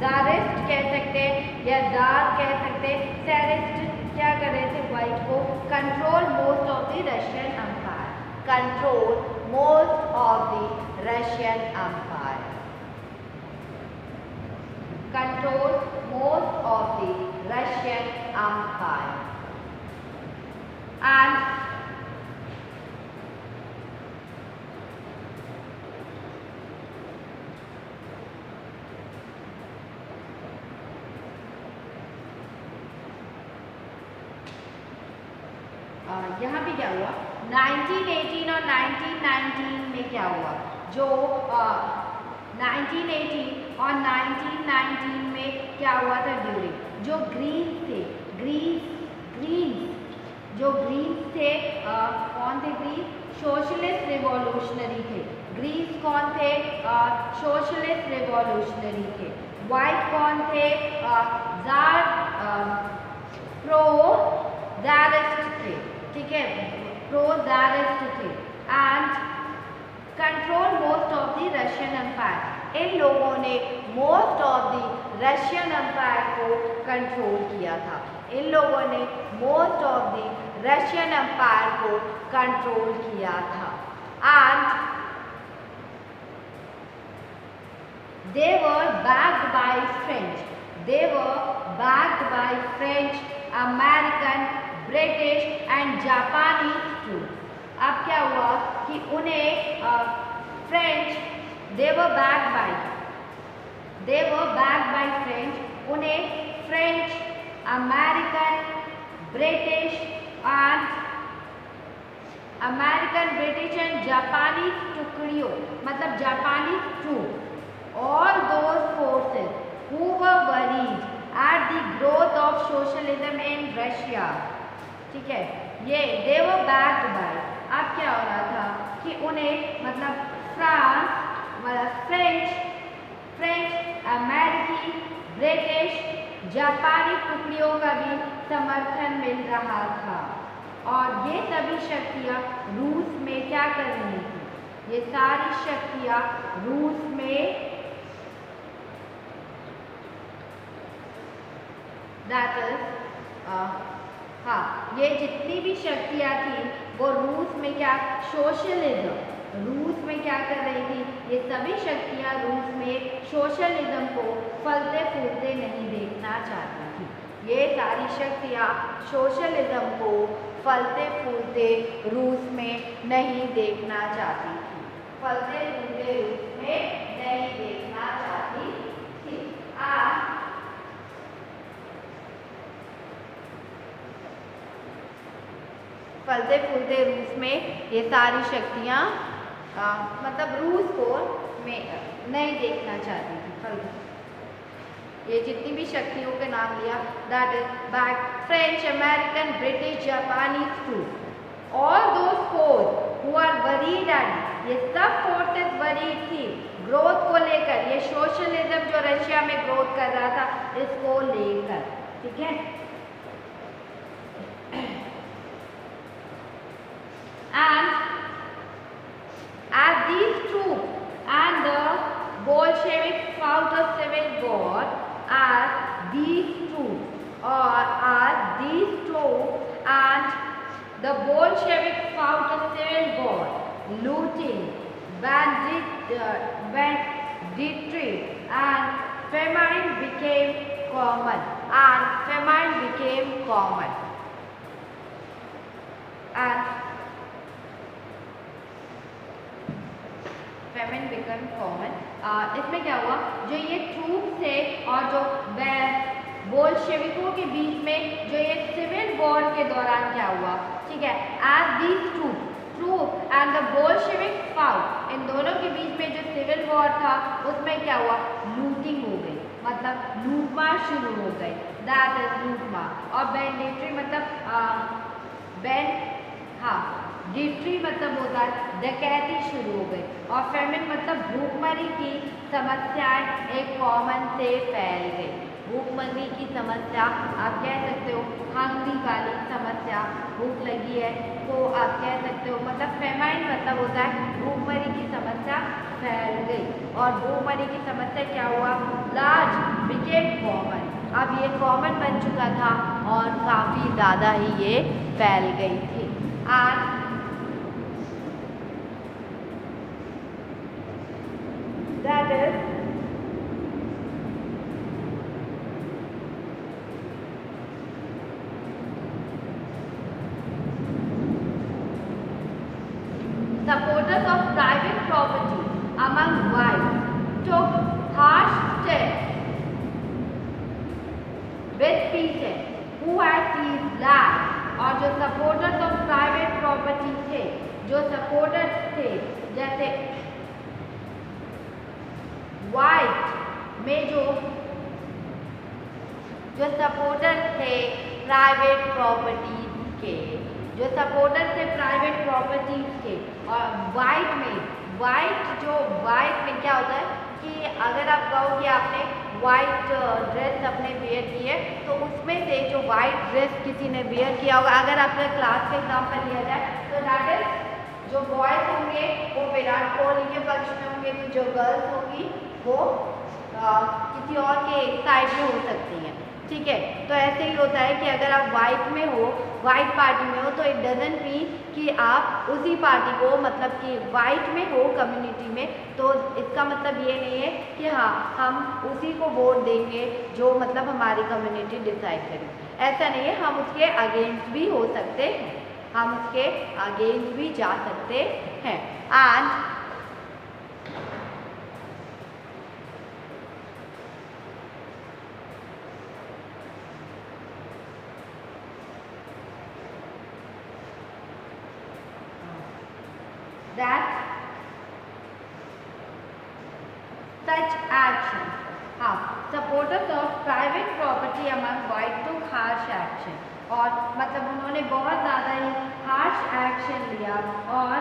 Tsarist कह सकते हैं या जार कह सकते हैं। टेरिस्ट क्या कर रहे थे? वाइट को control most of the Russian empire, control most of the Russian empire, control most of the Russian empire. And यहाँ पे क्या हुआ? 1918 और 1919 में क्या हुआ? जो 1918 और 1919 में क्या हुआ था? ड्यूरिंग जो ग्रीन थे, जो ग्रीन थे, कौन थे ग्रीन? सोशलिस्ट रिवॉल्यूशनरी थे। ग्रीन कौन थे? सोशलिस्ट रिवॉल्यूशनरी थे। वाइट कौन थे? प्रो जारिस्ट थे, ठीक है, प्रो जारिस्ट थे। And control most of the Russian empire, इन लोगों ने most of the Russian empire को कंट्रोल किया था। इन लोगों ने most of the Russian empire को कंट्रोल किया था। And they were backed by French, they were backed by French, American, British and Japanese troops। अब क्या हुआ कि उन्हें French, they were backed by French, उन्हें फ्रेंच, अमेरिकन, ब्रिटिश एंड जापानी टुकड़ियों, मतलब जापानी troop, all those forces who were worried at the growth of socialism in Russia, ठीक है, ये they were backed by। अब क्या हो रहा था कि उन्हें मतलब फ्रांस, मतलब फ्रेंच, अमेरिकी, ब्रिटिश, जापानी टुकड़ियों का भी समर्थन मिल रहा था। और ये सभी शक्तियाँ रूस में क्या कर रही थी? ये सारी शक्तियाँ रूस में दैट इज हाँ, ये जितनी भी शक्तियाँ थी वो रूस में क्या? सोशलिज्म, रूस में क्या कर रही थी? ये सभी शक्तियाँ रूस में सोशलिज्म को फलते फूलते नहीं देखना चाहती थी। ये सारी शक्तियाँ सोशलिज्म को फलते फूलते रूस में नहीं देखना चाहती थी, फलते फूलते रूस में नहीं देखना चाहती थी। फलते फूलते रूस में ये सारी शक्तियाँ मतलब रूस को में नहीं देखना चाहती थी। ये जितनी भी शक्तियों के नाम लिया, that is back French, American, British, Japanese troop, all those force who are worried at, ये सब फोर्सेस वरीड थी ग्रोथ को लेकर, ये सोशलिज्म जो रशिया में ग्रोथ कर रहा था इसको लेकर, ठीक है। And as these troops and the Bolsheviks fought a civil war, as these troops and the Bolsheviks fought a civil war, looting, banditry and famine became common. Famine become common. इसमें क्या हुआ, जो ये ट्रूप्स थे और जो बोल्शेविकों के बीच में जो ये सिविल वॉर के दौरान क्या हुआ, ठीक है, as these troop and the Bolshevik fought, इन दोनों के बीच में जो सिविल वॉर था उसमें क्या हुआ, लूटिंग हो गई, मतलब लूटमार शुरू हो गई, दैट इज लूटमार। और बैंडेटरी डिट्री मतलब होता है डकैती शुरू हो गई, और फेमिन मतलब भूखमरी की समस्याएं एक कॉमन से फैल गई। भूखमरी की समस्या आप कह सकते हो, हंगरी वाली समस्या, भूख लगी है तो आप कह सकते हो, मतलब फेमाइन मतलब होता है भूखमरी की समस्या फैल गई। और भूखमरी की समस्या क्या हुआ, लार्ज बिकेम कॉमन, अब ये कॉमन बन चुका था और काफ़ी ज़्यादा ही ये फैल गई थी। And that is supporters of private property among whites took harsh steps with peasants who had seized land। और जो सपोर्टर्स ऑफ प्राइवेट प्रॉपर्टी थे, जो सपोर्टर्स थे, जैसे वाइट में जो सपोर्टर थे प्राइवेट प्रॉपर्टीज के, जो सपोर्टर थे प्राइवेट प्रॉपर्टीज के, और वाइट में क्या होता है कि अगर आप कहो कि आपने वाइट ड्रेस अपने वेयर की है तो उसमें से जो वाइट ड्रेस किसी ने वेयर किया होगा, अगर आपने क्लास का एग्जाम्पल लिया जाए तो दैट इज जो बॉयज होंगे वो विराट कोहली के पक्ष में होंगे, तो जो गर्ल्स होंगी वो किसी और के साइड में हो सकती हैं, ठीक है। तो ऐसे ही होता है कि अगर आप वाइट में हो, वाइट पार्टी में हो, तो इट डजंट मीन कि आप उसी पार्टी को, मतलब कि वाइट में हो कम्युनिटी में, तो इसका मतलब ये नहीं है कि हाँ हम उसी को वोट देंगे जो मतलब हमारी कम्युनिटी डिसाइड करे, ऐसा नहीं है। हम उसके अगेंस्ट भी हो सकते हैं, हम उसके अगेंस्ट भी जा सकते हैं। And that such action, supporters of private property among white took harsh action, और मतलब उन्होंने बहुत ज़्यादा ही हार्श एक्शन लिया और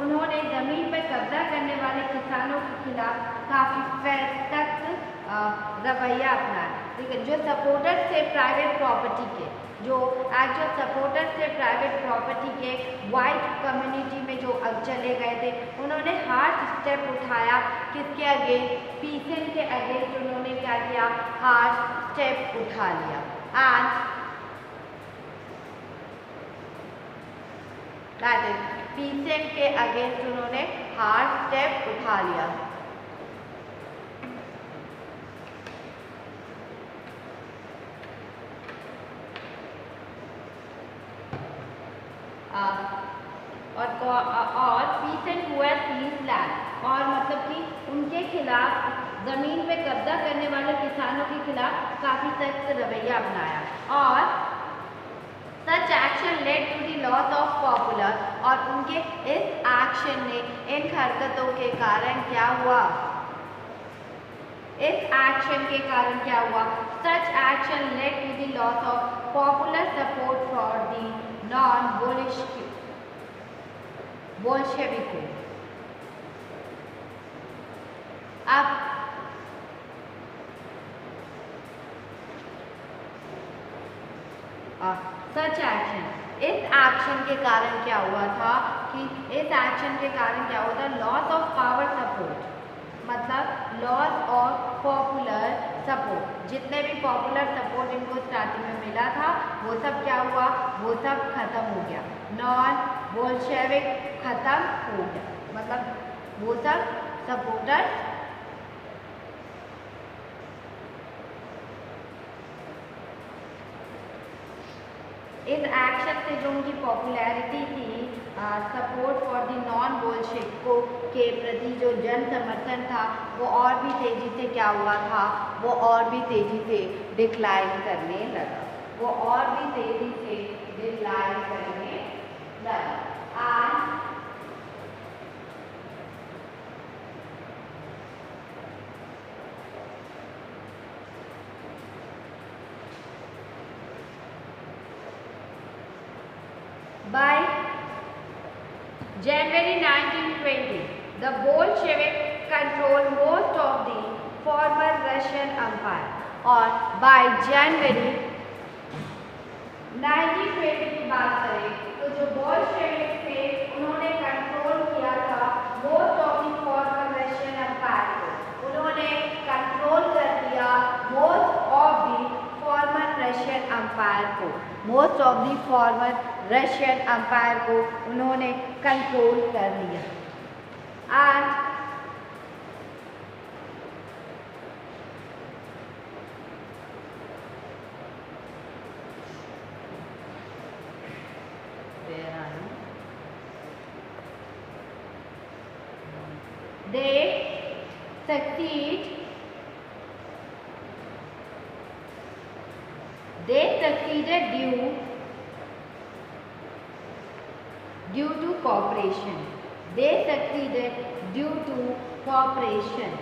उन्होंने ज़मीन पर कब्जा करने वाले किसानों के खिलाफ काफ़ी सख्त रवैया अपनाया, ठीक है। जो सपोर्टर्स थे प्राइवेट प्रॉपर्टी के, जो एक्चुअल सपोर्टर्स थे प्राइवेट प्रॉपर्टी के वाइट कम्युनिटी में जो चले गए थे, उन्होंने हार्ड स्टेप उठाया, किसके अगेंस्ट, पीसेंट के अगेंस्ट उन्होंने क्या किया, हार्ड स्टेप उठा लिया। एंड दैट इज पीसेंट के अगेंस्ट उन्होंने हार्ड स्टेप उठा लिया। और पीसेंट हुआ सीज लैंड, और मतलब कि उनके खिलाफ, ज़मीन पे कब्जा करने वाले किसानों के खिलाफ काफ़ी सख्त रवैया अपनाया। और such action led to the loss of popular, और उनके इस एक्शन ने, इन हरकतों के कारण क्या हुआ, इस एक्शन के कारण क्या हुआ, such action led to the loss of popular support for the non बोल्शेविको। अब सच एक्शन, इस एक्शन के कारण क्या हुआ था कि इस एक्शन के कारण क्या हुआ था, लॉस ऑफ पावर सपोर्ट, मतलब लॉस ऑफ पॉपुलर सपोर्ट, जितने भी पॉपुलर सपोर्ट इनको स्टार्टिंग में मिला था वो सब क्या हुआ, वो सब खत्म हो गया, नॉन बोल्शेविक खत्म हो गया, मतलब वो सब सपोर्टर इस एक्शन से जो उनकी पॉपुलैरिटी थी, सपोर्ट फॉर द नॉन बोल्शेविकों के प्रति जो जन समर्थन था वो और भी तेज़ी से क्या हुआ था, वो और भी तेज़ी से डिक्लाइन करने लगा, वो और भी तेज़ी से डिक्लाइन करने लगा। And by January 1920, the Bolshevik controlled most of the former Russian Empire. और by January 1920 की बात करें तो जो बोल्शेविक थे उन्होंने कंट्रोल किया था most of the former Russian empire को, उन्होंने कंट्रोल कर दिया most of the former Russian empire को, most of the former Russian empire को उन्होंने कंट्रोल कर लिया। And they succeeded due to cooperation. They succeeded due to cooperation.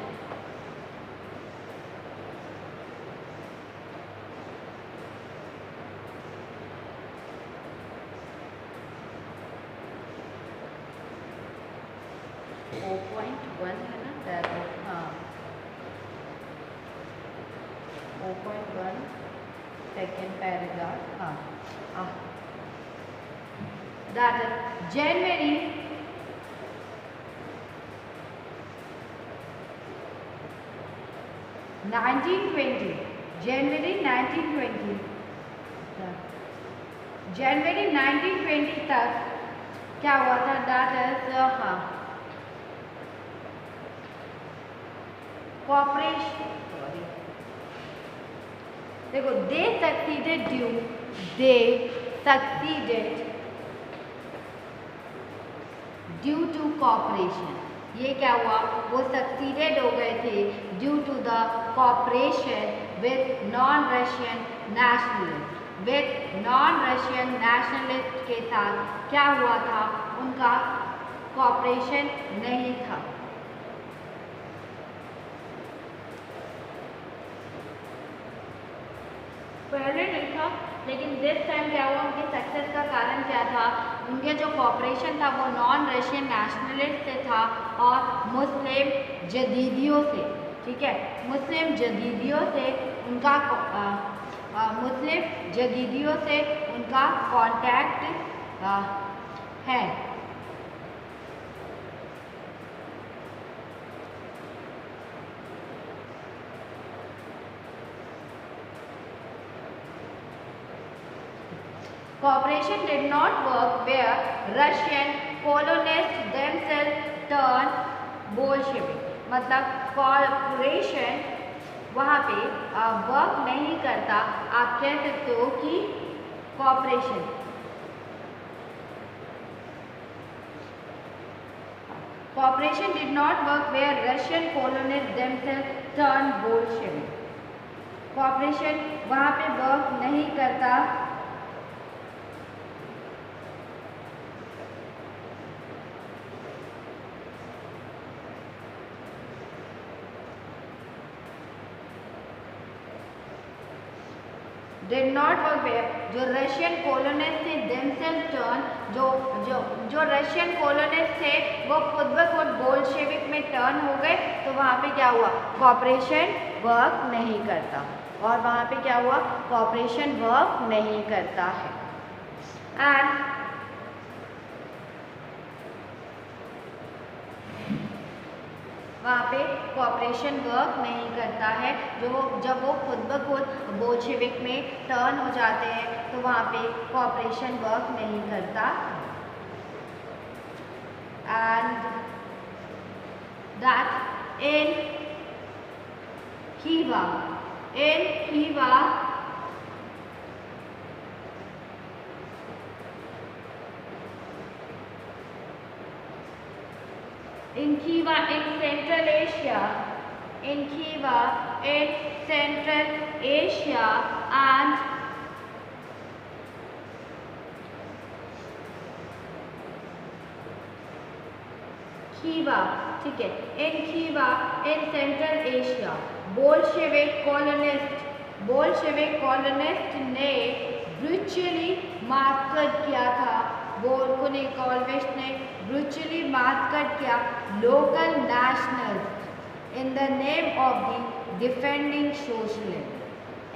Second paragraph. That is January 1920. January 1920. January 1920 तक क्या हुआ था? That is cooperation. देखो, they succeeded due to cooperation. ये क्या हुआ? वो सक्सीडेड हो गए थे due to the cooperation with non Russian nationalist. With non Russian nationalist के साथ क्या हुआ था? उनका कॉपरेशन नहीं था। पहले नहीं था, लेकिन दिस टाइम क्या हुआ? उनके सक्सेस का कारण क्या था? उनके जो कॉपरेशन था वो नॉन रशियन नेशनलिस्ट से था और मुस्लिम जदीदियों से, ठीक है, मुस्लिम जदीदियों से उनका कॉन्टैक्ट है। Cooperation did not work where Russian colonists themselves turned Bolshevik. मतलब कॉपरेशन वहाँ पे वर्क नहीं करता। आप कह सकते हो कि cooperation did not work where Russian colonists themselves turned Bolshevik. Cooperation वहाँ पे वर्क नहीं करता did not work where जो रशियन कॉलोनिस्ट थे themselves turn, जो रशियन कॉलोनिस्ट थे वो खुद ब खुद बोल्शेविक में टर्न हो गए। तो वहाँ पे क्या हुआ? कॉपरेशन वर्क नहीं करता। और वहाँ पे क्या हुआ? कॉपरेशन वर्क नहीं करता है। एंड वहाँ पे कॉपरेशन वर्क नहीं करता है। जब वो खुद ब खुद बोल्शेविक में टर्न हो जाते हैं तो वहाँ पे कॉपरेशन वर्क नहीं करता। And that in Khiva in Khiva in Central Asia, in Khiva in Central Asia and Khiva, ठीक है, in Khiva in Central Asia, Bolshevik colonist ने ब्रूचली मार्कर किया था, कॉलोनिस्ट ने ब्रूचली मार्कर किया local nationals in the name of the defending socialism,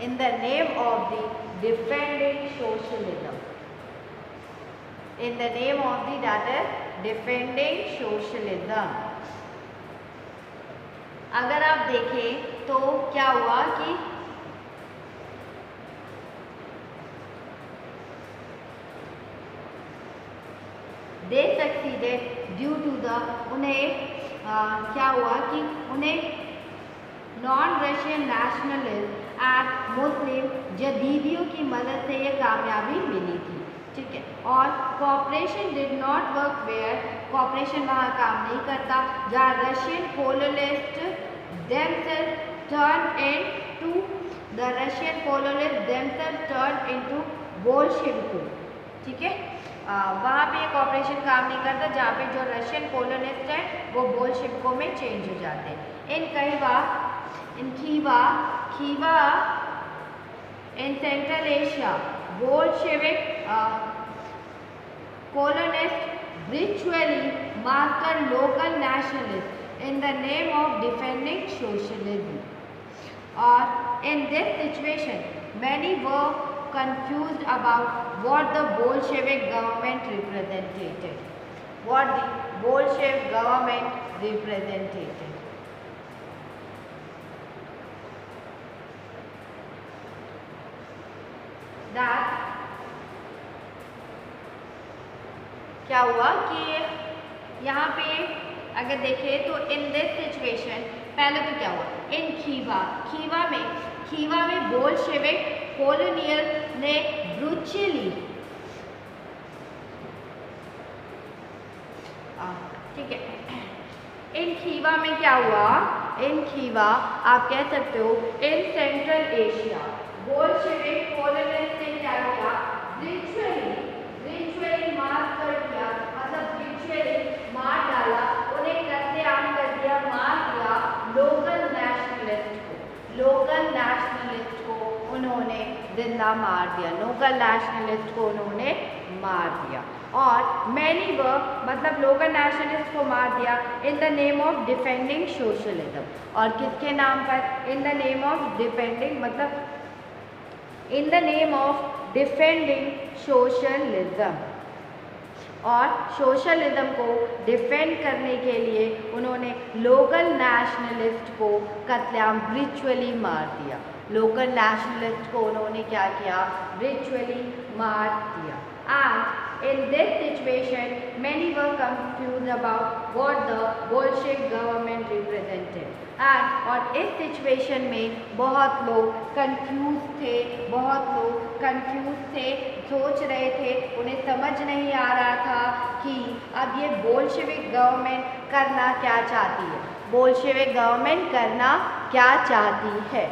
in the name of the defending socialism, in the name of the that is defending socialism. अगर आप देखें तो क्या हुआ कि they succeeded due to the क्या हुआ कि उन्हें non Russian nationalist and Muslim जदीदियों की मदद से ये कामयाबी मिली थी, ठीक है। और cooperation did not work where, cooperation वहाँ काम नहीं करता जहाँ Russian colonist themselves turned into the Russian colonists themselves turned into बोल्शेविकों, ठीक है। वहाँ पे कॉपरेशन काम नहीं करता जहाँ पे जो रशियन कोलोनिस्ट है वो बोल्शेविकों में चेंज हो जाते हैं। In Khiva in Central Asia Bolshevik colonists ritually massacred local nationalists in the name of defending socialism. Or in this situation, many were confused about what the Bolshevik government represented. What the Bolshevik government represented. That क्या हुआ कि यहाँ पे अगर देखें तो in this situation पहले तो क्या हुआ इन खीवा में बोल्शेविक कॉलोनियल ने ब्रूचली, ठीक है, इन खीवा में क्या हुआ, इन खीवा आप कह सकते हो इन सेंट्रल एशिया बोल्शेविक कॉलोनिस्ट ने क्या किया, रिचुअली मार कर दिया, मतलब रिचुअली मार डाला, उन्हें कत्लेआम कर दिया, मार दिया लोकल नेशनलिस्ट को उन्होंने जिंदा मार दिया, लोकल नेशनलिस्ट को उन्होंने मार दिया। और मैनी वर्क मतलब लोकल नेशनलिस्ट को मार दिया in the name of defending socialism, और किसके नाम पर, in the name of defending मतलब in the name of defending socialism. और सोशलिज्म को डिफेंड करने के लिए उन्होंने लोकल नेशनलिस्ट को कत्लेआम रिचुअली मार दिया, लोकल नेशनलिस्ट को उन्होंने क्या किया, रिचुअली मार दिया। And in this situation many were confuse about what the Bolshevik government represented. And और इस सिचुएशन में बहुत लोग कंफ्यूज थे, सोच रहे थे, उन्हें समझ नहीं आ रहा था कि अब ये बोल्शेविक गवर्नमेंट करना क्या चाहती है, बोल्शेविक गवर्नमेंट करना क्या चाहती है।